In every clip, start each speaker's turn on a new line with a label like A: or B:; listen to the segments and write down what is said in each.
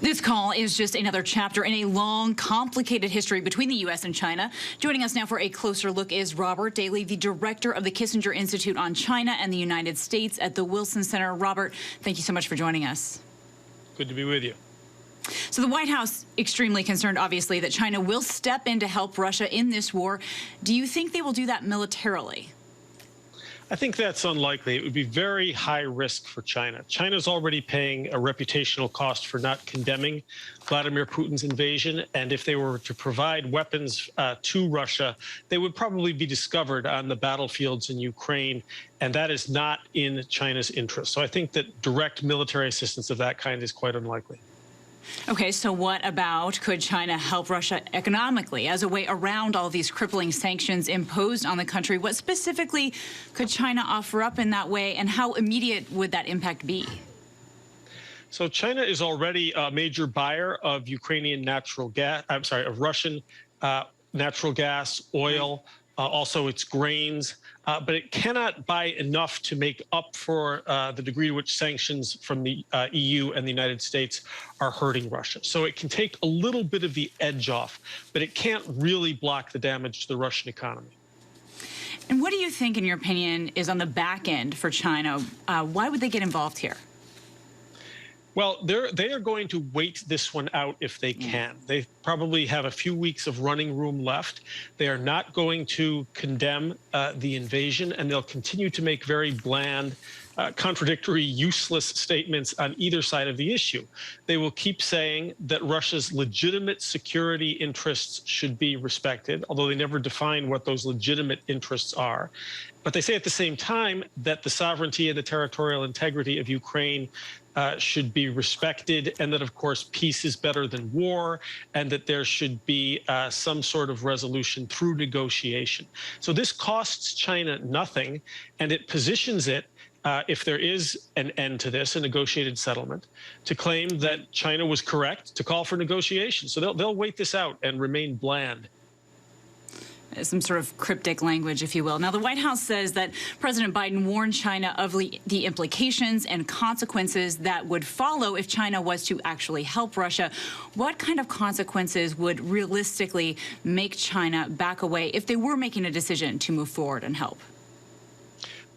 A: This call is just another chapter in a long, complicated history between the U.S. and China. Joining us now for a closer look is Robert Daly, the director of the Kissinger Institute on China and the United States at the Wilson Center. Robert, thank you so much for joining us.
B: Good to be with you.
A: So the White House extremely concerned, obviously, that China will step in to help Russia in this war. Do you think they will do that militarily?
B: I think that's unlikely. It would be very high risk for China. China's already paying a reputational cost for not condemning Vladimir Putin's invasion. And if they were to provide weapons to Russia, they would probably be discovered on the battlefields in Ukraine. And that is not in China's interest. So I think that direct military assistance of that kind is quite unlikely.
A: Okay, so what about, could China help Russia economically as a way around all these crippling sanctions imposed on the country? What specifically could China offer up in that way, and how immediate would that impact be?
B: So China is already a major buyer of Ukrainian natural gas, of Russian natural gas, oil, also its grains, but it cannot buy enough to make up for the degree to which sanctions from the EU and the United States are hurting Russia. So it can take a little bit of the edge off, but it can't really block the damage to the Russian economy.
A: And what do you think, in your opinion, is on the back end for China? Why would they get involved here?
B: Well, they are going to wait this one out if they can. They probably have a few weeks of running room left. They are not going to condemn the invasion, and they'll continue to make very bland, contradictory, useless statements on either side of the issue. They will keep saying that Russia's legitimate security interests should be respected, although they never define what those legitimate interests are. But they say at the same time that the sovereignty and the territorial integrity of Ukraine should be respected, and that, of course, peace is better than war, and that there should be some sort of resolution through negotiation. So this costs China nothing, and it positions it, if there is an end to this, a negotiated settlement, to claim that China was correct to call for negotiation. So they'll wait this out and remain bland.
A: Some sort of cryptic language, if you will. Now, the White House says that President Biden warned China of the implications and consequences that would follow if China was to actually help Russia. What kind of consequences would realistically make China back away if they were making a decision to move forward and help?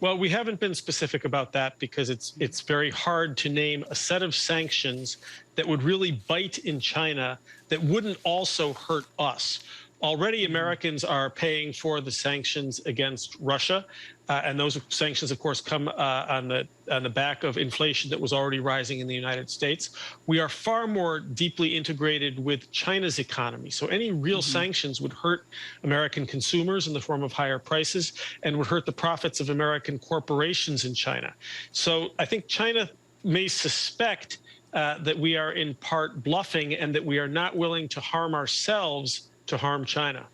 B: Well, we haven't been specific about that because it's very hard to name a set of sanctions that would really bite in China that wouldn't also hurt us. Already, Americans are paying for the sanctions against Russia, and those sanctions, of course, come on the back of inflation that was already rising in the United States. We are far more deeply integrated with China's economy, so any real sanctions would hurt American consumers in the form of higher prices and would hurt the profits of American corporations in China. So I think China may suspect that we are in part bluffing and that we are not willing to harm ourselves to harm China.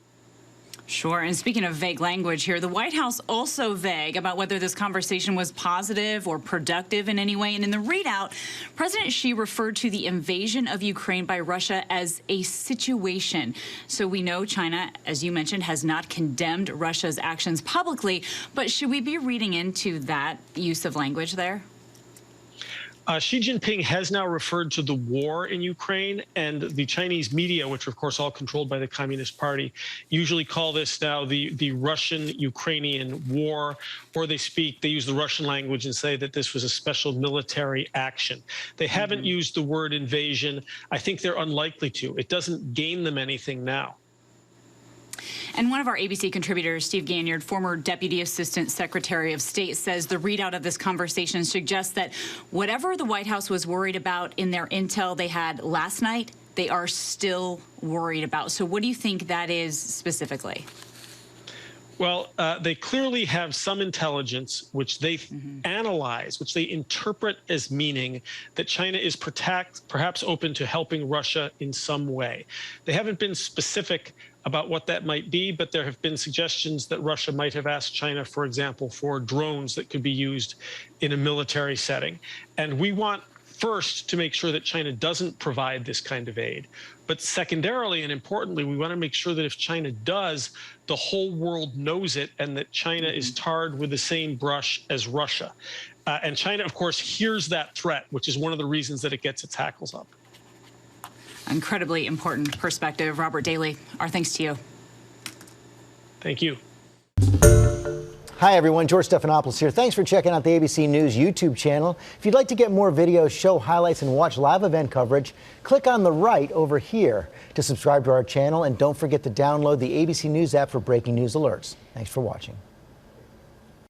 A: Sure. And speaking of vague language here, the White House also vague about whether this conversation was positive or productive in any way. And in the readout, President Xi referred to the invasion of Ukraine by Russia as a situation. So we know China, as you mentioned, has not condemned Russia's actions publicly. But should we be reading into that use of language there?
B: Xi Jinping has now referred to the war in Ukraine, and the Chinese media, which are, of course, all controlled by the Communist Party, usually call this now the Russian-Ukrainian war, or they use the Russian language and say that this was a special military action. They haven't used the word invasion. I think they're unlikely to. It doesn't gain them anything now.
A: And one of our ABC contributors, Steve Gainert, former Deputy Assistant Secretary of State, says the readout of this conversation suggests that whatever the White House was worried about in their intel they had last night, they are still worried about. So what do you think that is specifically?
B: Well, they clearly have some intelligence which they analyze, which they interpret as meaning that China is perhaps open to helping Russia in some way. They haven't been specific about what that might be, but there have been suggestions that Russia might have asked China, for example, for drones that could be used in a military setting. And we want first to make sure that China doesn't provide this kind of aid. But secondarily and importantly, we want to make sure that if China does, the whole world knows it and that China is tarred with the same brush as Russia. And China, of course, hears that threat, which is one of the reasons that it gets its hackles up.
A: Incredibly important perspective. Robert Daly, our thanks to you.
B: Thank you.
C: Hi, everyone. George Stephanopoulos here. Thanks for checking out the ABC News YouTube channel. If you'd like to get more videos, show highlights, and watch live event coverage, click on the right over here to subscribe to our channel. And don't forget to download the ABC News app for breaking news alerts. Thanks for watching.